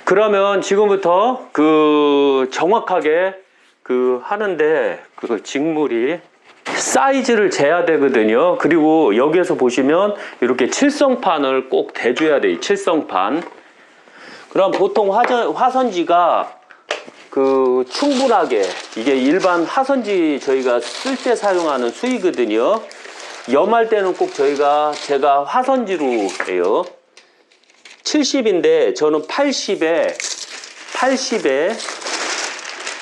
그러면 지금부터 정확하게 하는데 직물이 사이즈를 재야 되거든요. 그리고 여기에서 보시면 이렇게 칠성판을 꼭 대줘야 돼요. 칠성판. 그럼 보통 화선지가 충분하게, 이게 일반 화선지 저희가 쓸 때 사용하는 수이거든요. 염할 때는 꼭 제가 화선지로 해요. 70인데 저는 80에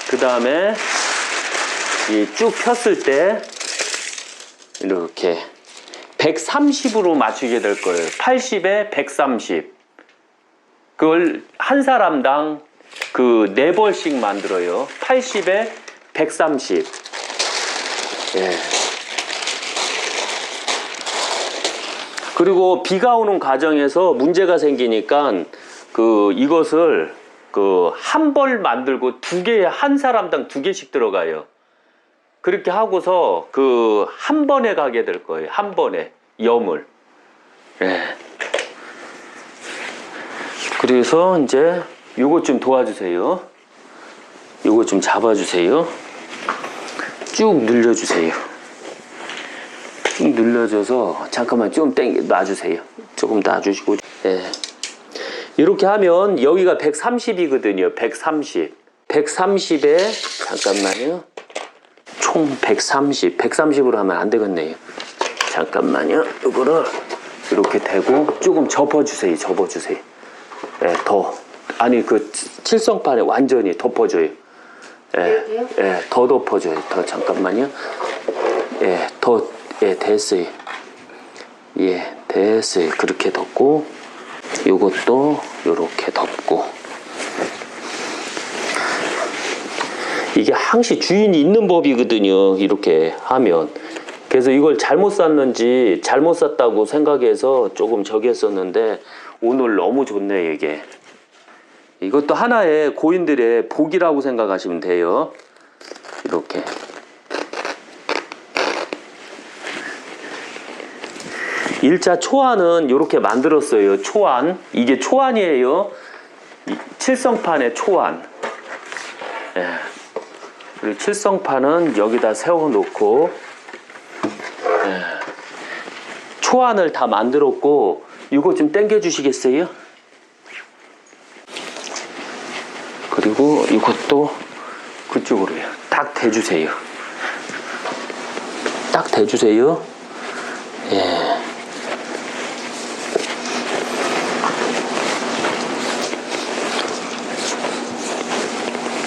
그 다음에 쭉 폈을 때 이렇게 130으로 맞추게 될 거예요. 80에 130. 그걸 한 사람당 4벌씩 만들어요. 80에 130. 예. 그리고 비가 오는 과정에서 문제가 생기니까 이것을 한 벌 만들고 한 사람당 2개씩 들어가요. 그렇게 하고서 한 번에 가게 될 거예요. 한 번에 염을. 예. 그래서 이제 요것 좀 도와주세요. 요것 좀 잡아주세요. 쭉 늘려주세요. 쭉 늘려줘서 잠깐만 좀 놔주세요. 조금 놔주시고. 예. 이렇게 하면 여기가 130이거든요. 130. 130에 잠깐만요. 총 130. 130으로 하면 안 되겠네요. 잠깐만요. 이거를 이렇게 대고 조금 접어주세요. 접어주세요. 예, 아니 칠성판에 완전히 덮어줘요. 예, 예, 더 덮어줘요. 더 잠깐만요. 예, 됐어요. 예, 됐어요. 그렇게 덮고 요것도 요렇게 덮고. 이게 항시 주인이 있는 법이거든요. 이렇게 하면. 그래서 이걸 잘못 샀는지 잘못 샀다고 생각해서 조금 저기 했었는데 오늘 너무 좋네. 이게 이것도 하나의 고인들의 복이라고 생각하시면 돼요. 이렇게 일자 초안은 이렇게 만들었어요. 초안. 이게 초안이에요. 칠성판의 초안. 예. 그리고 칠성판은 여기다 세워놓고, 예. 초안을 다 만들었고, 이거 좀 당겨 주시겠어요? 그리고 이것도 그쪽으로요. 딱 대주세요. 딱 대주세요. 예.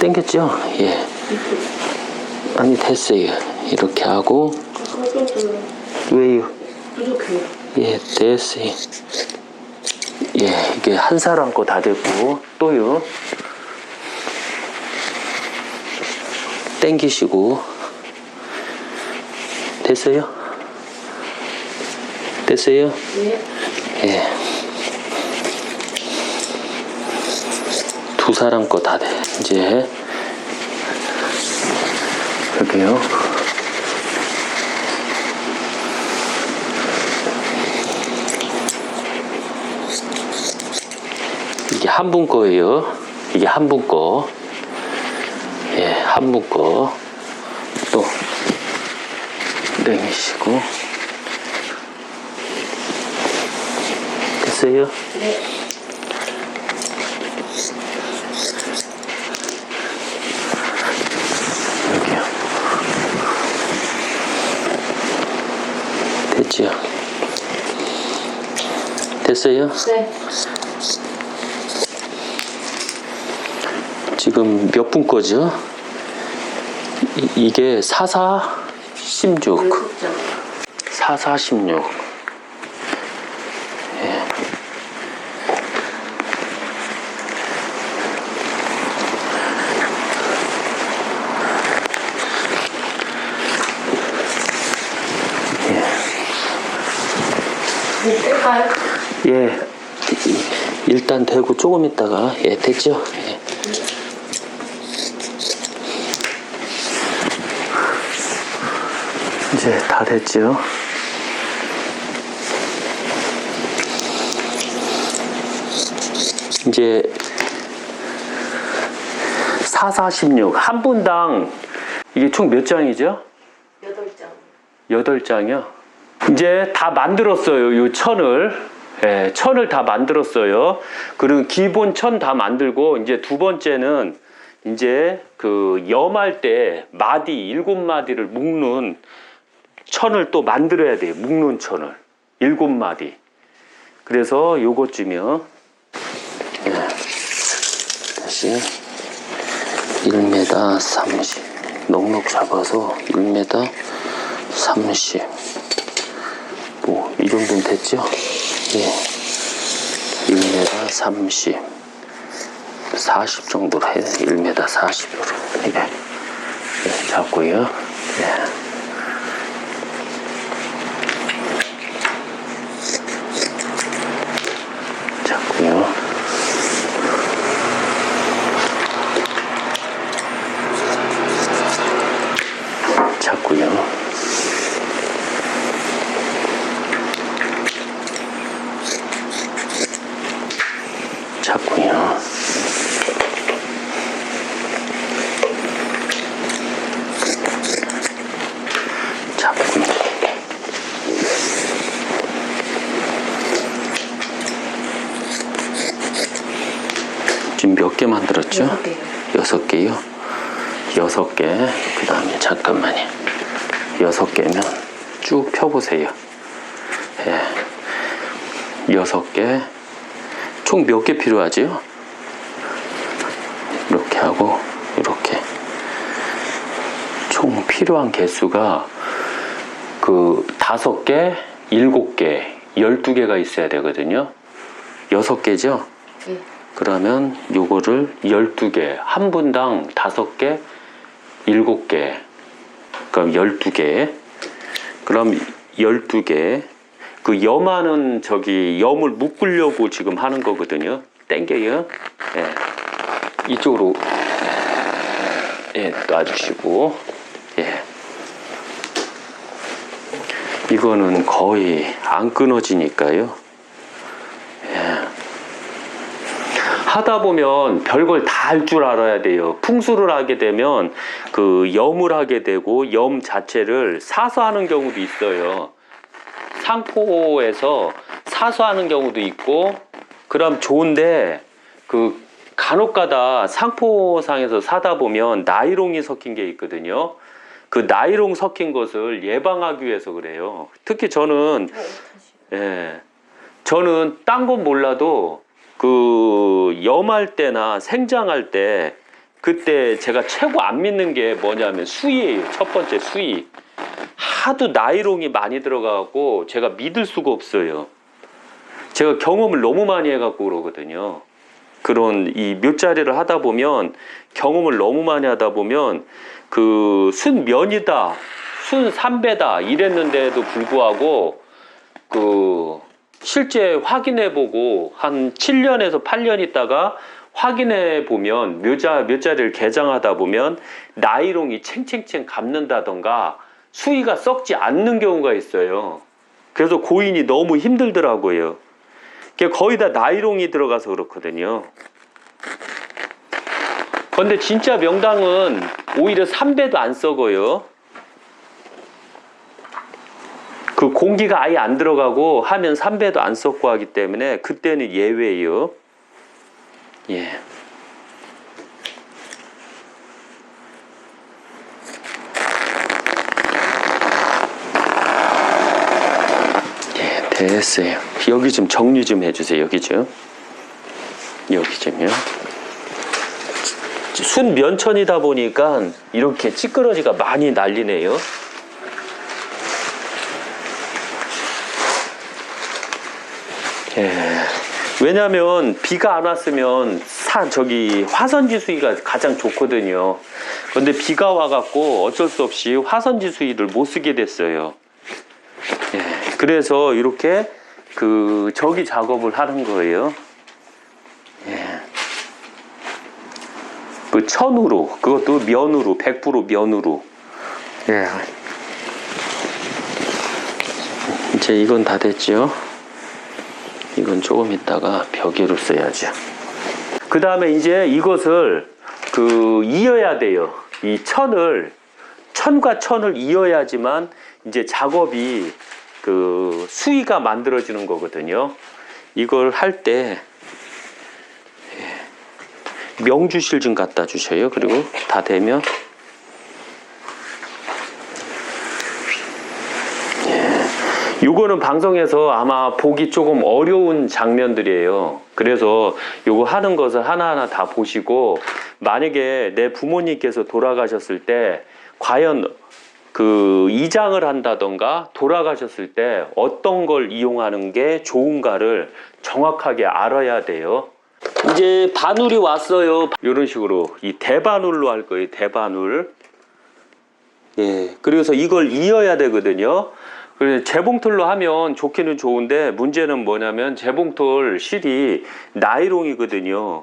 땡겼죠? 예. 아니, 됐어요. 이렇게 하고. 왜요? 부족해요. 예, 됐어요. 예, 이게 한 사람 거 다 됐고, 또요. 땡기시고. 됐어요? 됐어요? 네. 예. 두 사람 거 다 돼. 이제 이렇게요. 이게 한 분 거예요. 이게 한 분 거. 예, 한 분 거. 또 내미시고. 됐어요? 네. 여기요. 됐지요? 됐어요? 네. 지금 몇 분 거죠? 이게 4416. 4416. 예. 뺄까요? 예. 일단 대고 조금 있다가, 예, 됐죠? 예. 이제 다 됐죠. 이제 446 한 분당 이게 총 몇 장이죠? 8장. 8장이요? 이제 다 만들었어요. 요 천을. 예, 천을 다 만들었어요. 그리고 기본 천 다 만들고 이제 두 번째는 이제 그 염할 때 마디 7마디를 묶는 천을 또 만들어야 돼요. 묶는 천을 7마디. 그래서 요것쯤이요. 예. 다시 1m 30 넉넉 잡아서 1m 30 뭐 이 정도면 됐죠? 예. 1m 30 40 정도로 해야 돼. 1m 40으로 이게 예, 잡고요. 예. 잡고요. 잡고요. 잡고요. 잡고요. 지금 몇 개 만들었죠? 6개요. 6개. 그 다음에 잠깐만요. 6개면 쭉 펴보세요. 예. 6개. 총 몇 개 필요하지요? 이렇게 하고 이렇게 총 필요한 개수가 그 5개, 7개, 12개가 있어야 되거든요. 6개죠? 네. 그러면 요거를 12개, 한 분당 5개, 7개, 그럼 12개. 그럼 12개. 그 염하는 저기 염을 묶으려고 지금 하는 거거든요. 땡겨요. 예. 이쪽으로 예, 놔주시고 예. 이거는 거의 안 끊어지니까요. 예. 하다 보면 별걸 다 할 줄 알아야 돼요. 풍수를 하게 되면 그 염을 하게 되고 염 자체를 사서 하는 경우도 있어요. 상포에서 사서 하는 경우도 있고 그럼 좋은데 그 간혹가다 상포상에서 사다 보면 나이롱이 섞인 게 있거든요. 그 나이롱 섞인 것을 예방하기 위해서 그래요. 특히 저는 딴 건 몰라도 그 염할 때나 생장할 때 그때 제가 최고 안 믿는 게 뭐냐면 수의예요. 첫 번째 수의. 하도 나이롱이 많이 들어가고 제가 믿을 수가 없어요. 제가 경험을 너무 많이 해갖고 그러거든요. 그런 이 묘자리를 하다 보면 경험을 너무 많이 하다 보면 그 순면이다, 순삼배다 이랬는데도 불구하고 그 실제 확인해보고 한 7년에서 8년 있다가 확인해 보면 묘자리를 개장하다 보면 나이롱이 챙챙챙 감는다던가 수위가 썩지 않는 경우가 있어요. 그래서 고인이 너무 힘들더라고요. 거의 다 나이롱이 들어가서 그렇거든요. 그런데 진짜 명당은 오히려 3배도 안 썩어요. 그 공기가 아예 안 들어가고 하면 3배도 안 썩고 하기 때문에 그때는 예외예요. 예. 됐어요. 여기 좀 정리 좀 해주세요. 여기 좀요. 순면천이다 보니까 이렇게 찌끄러지가 많이 날리네요. 예. 왜냐하면 비가 안 왔으면 화선지 수위가 가장 좋거든요. 그런데 비가 와갖고 어쩔 수 없이 화선지 수위를 못 쓰게 됐어요. 예. 그래서 이렇게 그 저기 작업을 하는 거예요. 예. 그 천으로, 그것도 면으로, 100% 면으로. 예. 이제 이건 다 됐죠. 이건 조금 있다가 벽위로 써야죠. 그 다음에 이제 이것을 이어야 돼요. 이 천과 천을 이어야지만 이제 작업이 수위가 만들어지는 거거든요. 이걸 할 때 명주실 좀 갖다 주셔요. 그리고 다 되면 요거는 방송에서 아마 보기 조금 어려운 장면들이에요. 그래서 요거 하는 것을 하나하나 다 보시고, 만약에 내 부모님께서 돌아가셨을 때 과연 이장을 한다던가 돌아가셨을 때 어떤 걸 이용하는 게 좋은가를 정확하게 알아야 돼요. 이제 바늘이 왔어요. 이런 식으로 이 대바늘로 할 거예요. 대바늘. 예. 그래서 이걸 이어야 되거든요. 그래서 재봉틀로 하면 좋기는 좋은데, 문제는 뭐냐면 재봉틀 실이 나이롱이거든요.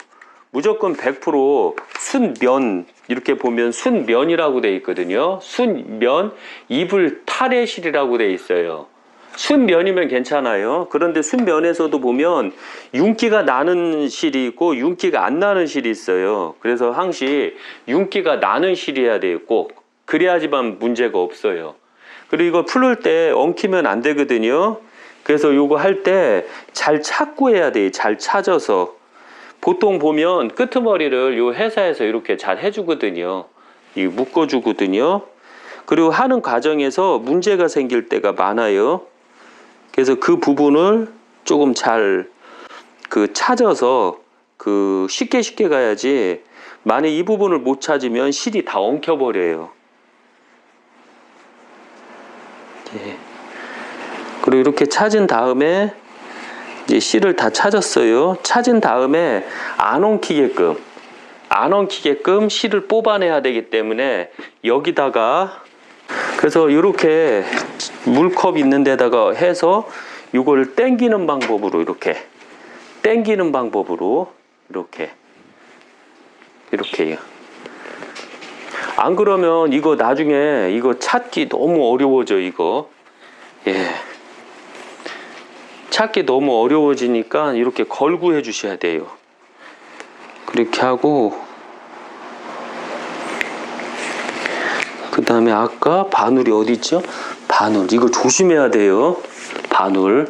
무조건 100% 순면, 이렇게 보면 순면이라고 돼 있거든요. 순면 이불 탈의실이라고 돼 있어요. 순면이면 괜찮아요. 그런데 순면에서도 보면 윤기가 나는 실이 있고 윤기가 안 나는 실이 있어요. 그래서 항시 윤기가 나는 실이어야 돼요. 꼭. 그래야지만 문제가 없어요. 그리고 이거 풀을 때 엉키면 안 되거든요. 그래서 요거 할 때 잘 찾고 해야 돼요. 잘 찾아서. 보통 보면 끄트머리를 요 회사에서 이렇게 잘 해주거든요. 이 묶어주거든요. 그리고 하는 과정에서 문제가 생길 때가 많아요. 그래서 그 부분을 조금 잘 찾아서 쉽게 가야지, 만약 이 부분을 못 찾으면 실이 다 엉켜버려요. 예. 그리고 이렇게 찾은 다음에 이제 실을 다 찾았어요. 찾은 다음에 안 엉키게끔 실을 뽑아내야 되기 때문에 여기다가, 그래서 이렇게 물컵 있는 데다가 해서 이걸 당기는 방법으로 이렇게요. 안 그러면 이거 나중에 이거 찾기 너무 어려워져. 이거 찾기 너무 어려워지니까 이렇게 걸고 해 주셔야 돼요. 그렇게 하고, 그 다음에 아까 바늘이 어디 있죠? 바늘 이거 조심해야 돼요. 바늘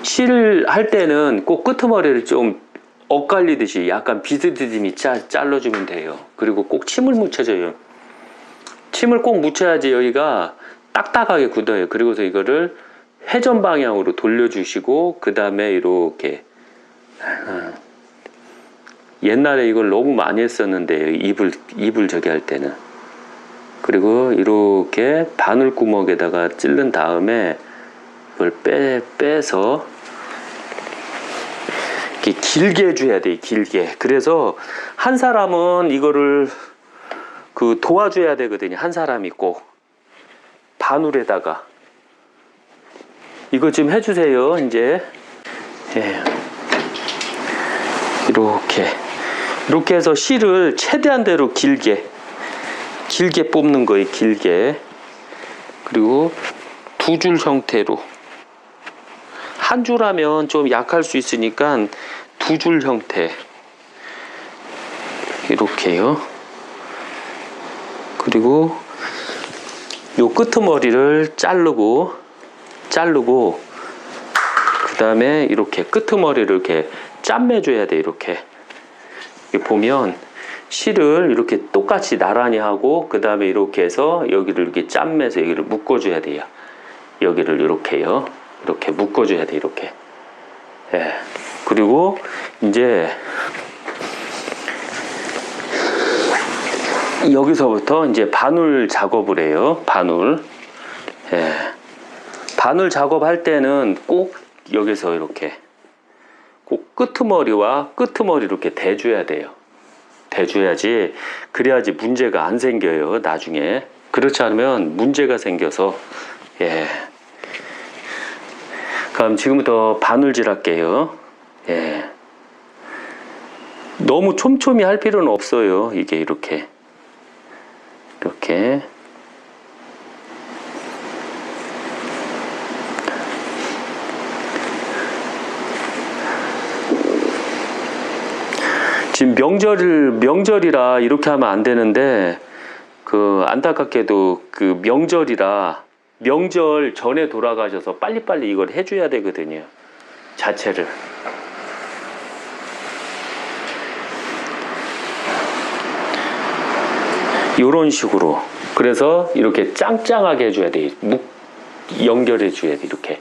실 할 때는 꼭 끄트머리를 좀 엇갈리듯이 약간 비스듬히 잘라주면 돼요. 그리고 꼭 침을 묻혀줘요. 침을 꼭 묻혀야지 여기가 딱딱하게 굳어요. 그리고서 이거를 회전 방향으로 돌려주시고, 그 다음에 이렇게, 옛날에 이걸 너무 많이 했었는데 이불 저기 할 때는. 그리고 이렇게 바늘구멍에다가 찌른 다음에 이걸 빼서 이렇게 길게 해줘야 돼. 길게. 그래서 한 사람은 이거를 도와줘야 되거든요. 한 사람이 꼭 바늘에다가 이거 좀 해주세요. 이제 이렇게 해서 실을 최대한대로 길게 뽑는 거예요. 길게. 그리고 두 줄 형태로, 한 줄 하면 좀 약할 수 있으니까 두 줄 형태 이렇게요. 그리고 요 끄트머리를 자르고 그 다음에 이렇게 끄트머리를 이렇게 짬매줘야 돼. 이렇게 보면 실을 이렇게 똑같이 나란히 하고, 그 다음에 이렇게 해서 여기를 이렇게 짬매서 여기를 묶어줘야 돼요. 여기를 이렇게요. 이렇게 묶어줘야 돼. 이렇게. 예. 그리고 이제 여기서부터 이제 바늘 작업을 해요. 바늘. 예. 바늘 작업할 때는 꼭 여기서 이렇게 꼭 끄트머리와 끄트머리 이렇게 대줘야 돼요. 대줘야지, 그래야지 문제가 안 생겨요. 나중에. 그렇지 않으면 문제가 생겨서. 그럼 지금부터 바늘질 할게요. 너무 촘촘히 할 필요는 없어요. 이게 이렇게 지금 명절이라 이렇게 하면 안 되는데, 그 안타깝게도 그 명절이라 명절 전에 돌아가셔서 빨리빨리 이걸 해줘야 되거든요. 자체를. 요런 식으로. 그래서 이렇게 짱짱하게 해줘야 돼. 연결해줘야 돼. 이렇게.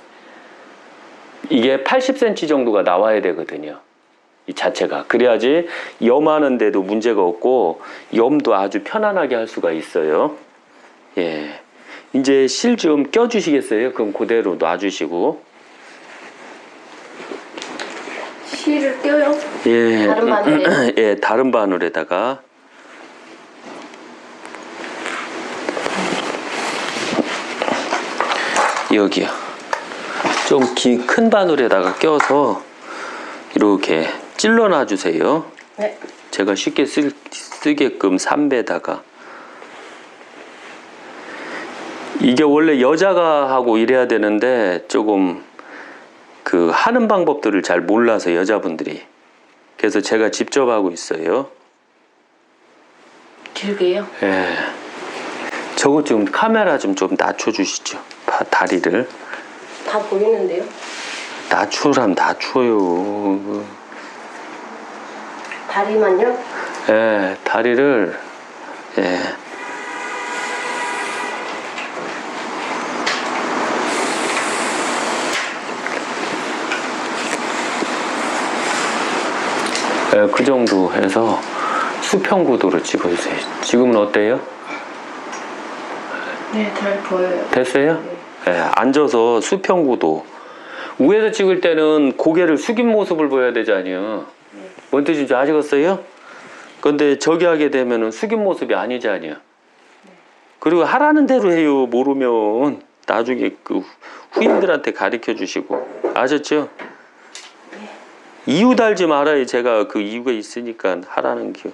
이게 80cm 정도가 나와야 되거든요. 이 자체가. 그래야지 염하는데도 문제가 없고 염도 아주 편안하게 할 수가 있어요. 예. 이제 실 좀 껴주시겠어요? 그럼 그대로 놔주시고. 실을 껴요? 예. 다른 바늘에? 예, 다른 바늘에다가. 여기요. 좀 큰 바늘에다가 껴서 이렇게 찔러 놔주세요. 네. 제가 쉽게 쓰게끔 3배다가. 이게 원래 여자가 하고 이래야 되는데 조금 그 하는 방법들을 잘 몰라서 여자분들이. 그래서 제가 직접 하고 있어요. 길게요? 예. 저거 좀 카메라 좀 낮춰주시죠. 다리를. 다 보이는데요? 낮추라면 낮춰요. 다리만요? 예, 다리를, 예. 예, 그 정도 해서 수평 구도로 찍어주세요. 지금은 어때요? 네, 잘 보여요. 됐어요? 네. 예, 앉아서 수평 구도. 위에서 찍을 때는 고개를 숙인 모습을 보여야 되잖아요. 네. 뭔 뜻인지 아시겠어요? 근데 저기 하게 되면은 숙인 모습이 아니잖아요. 그리고 하라는 대로 해요. 모르면 나중에 그 후임들한테 가르쳐 주시고. 아셨죠? 이유 달지 말아요. 제가 그 이유가 있으니까 하라는 게.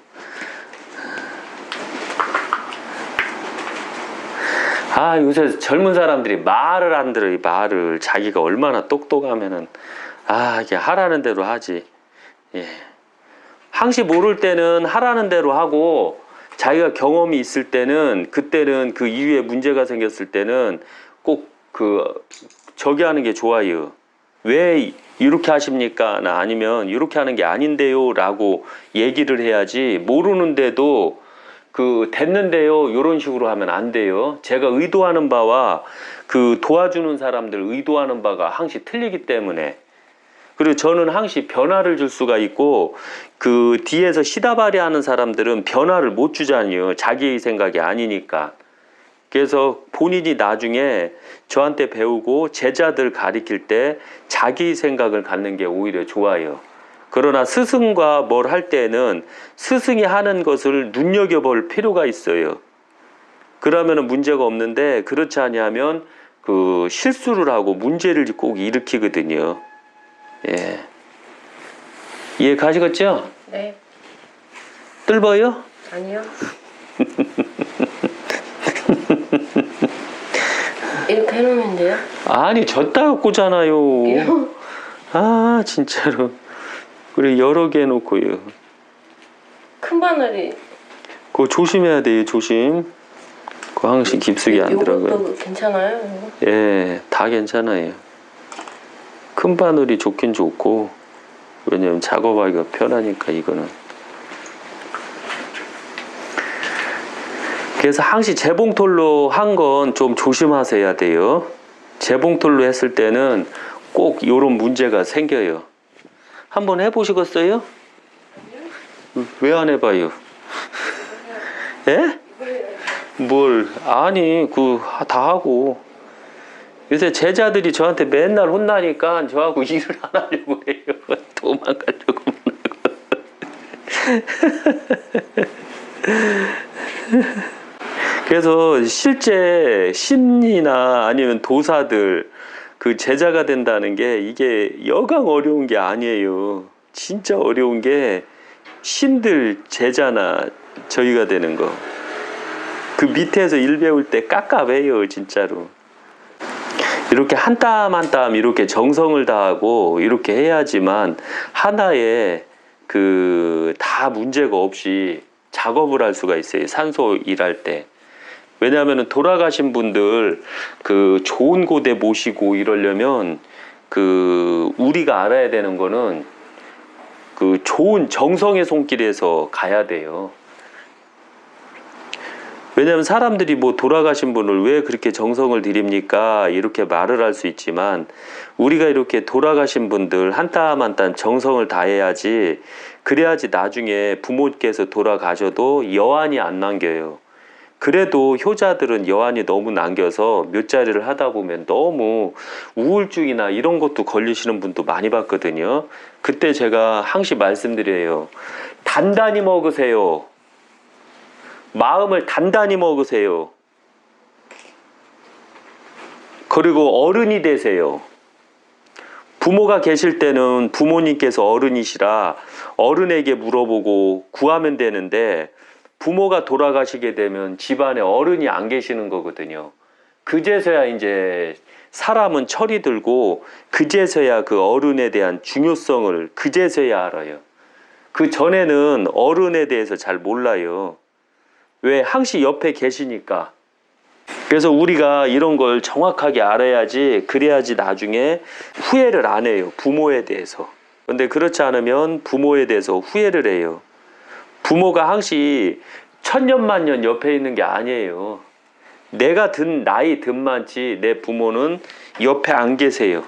아, 요새 젊은 사람들이 말을 안 들어요. 말을. 자기가 얼마나 똑똑하면은 이게 하라는 대로 하지. 예. 항시 모를 때는 하라는 대로 하고, 자기가 경험이 있을 때는, 그때는 그 이후에 문제가 생겼을 때는 꼭 저기 하는 게 좋아요. 왜 이렇게 하십니까? 나 아니면 이렇게 하는 게 아닌데요 라고 얘기를 해야지, 모르는데도 됐는데요 이런 식으로 하면 안 돼요. 제가 의도하는 바와 그 도와주는 사람들 의도하는 바가 항시 틀리기 때문에. 그리고 저는 항시 변화를 줄 수가 있고, 그 뒤에서 시다발이 하는 사람들은 변화를 못 주잖아요. 자기의 생각이 아니니까. 그래서 본인이 나중에 저한테 배우고 제자들 가리킬 때 자기 생각을 갖는 게 오히려 좋아요. 그러나 스승과 뭘 할 때는 스승이 하는 것을 눈여겨볼 필요가 있어요. 그러면 문제가 없는데, 그렇지 않으면 그 실수를 하고 문제를 꼭 일으키거든요. 예. 이해 가시겠죠? 네. 뜰봐요? 아니요. 이렇게 해놓으면 돼요? 아니, 졌다가 꽂잖아요. 아, 진짜로. 그래, 여러 개 해놓고요. 큰 바늘이. 그거 조심해야 돼요, 조심. 그거 항상 깊숙이 안 들어가요. 이것도 괜찮아요? 이거? 예, 다 괜찮아요. 큰 바늘이 좋긴 좋고, 왜냐면 작업하기가 편하니까, 이거는. 그래서 항시 재봉틀로 한 건 좀 조심하셔야 돼요. 재봉틀로 했을 때는 꼭 이런 문제가 생겨요. 한번 해보시겠어요? 왜 안 해봐요? 예? 뭘? 아니, 다 하고. 요새 제자들이 저한테 맨날 혼나니까 저하고 일을 안 하려고 해요. 도망가려고. 그래서 실제 신이나 아니면 도사들 그 제자가 된다는 게 이게 여간 어려운 게 아니에요. 진짜 어려운 게 신들 제자나 저희가 되는 거. 그 밑에서 일 배울 때 깝깝해요, 진짜로. 이렇게 한 땀 한 땀 이렇게 정성을 다하고 이렇게 해야지만 하나의 다 문제가 없이 작업을 할 수가 있어요. 산소 일할 때. 왜냐하면 돌아가신 분들 좋은 곳에 모시고 이러려면 우리가 알아야 되는 거는 좋은 정성의 손길에서 가야 돼요. 왜냐하면 사람들이 뭐 돌아가신 분을 왜 그렇게 정성을 들입니까? 이렇게 말을 할 수 있지만 우리가 이렇게 돌아가신 분들 한 땀 한 땀 정성을 다해야지, 그래야지 나중에 부모께서 돌아가셔도 여한이 안 남겨요. 그래도 효자들은 여한이 너무 남겨서 묘자리를 하다 보면 너무 우울증이나 이런 것도 걸리시는 분도 많이 봤거든요. 그때 제가 항상 말씀드려요. 단단히 먹으세요. 마음을 단단히 먹으세요. 그리고 어른이 되세요. 부모가 계실 때는 부모님께서 어른이시라 어른에게 물어보고 구하면 되는데, 부모가 돌아가시게 되면 집안에 어른이 안 계시는 거거든요. 그제서야 이제 사람은 철이 들고, 그제서야 그 어른에 대한 중요성을 그제서야 알아요. 그 전에는 어른에 대해서 잘 몰라요. 왜? 항시 옆에 계시니까. 그래서 우리가 이런 걸 정확하게 알아야지, 그래야지 나중에 후회를 안 해요. 부모에 대해서. 근데 그렇지 않으면 부모에 대해서 후회를 해요. 부모가 항시 천년만년 옆에 있는 게 아니에요. 내가 나이 든 많지 내 부모는 옆에 안 계세요.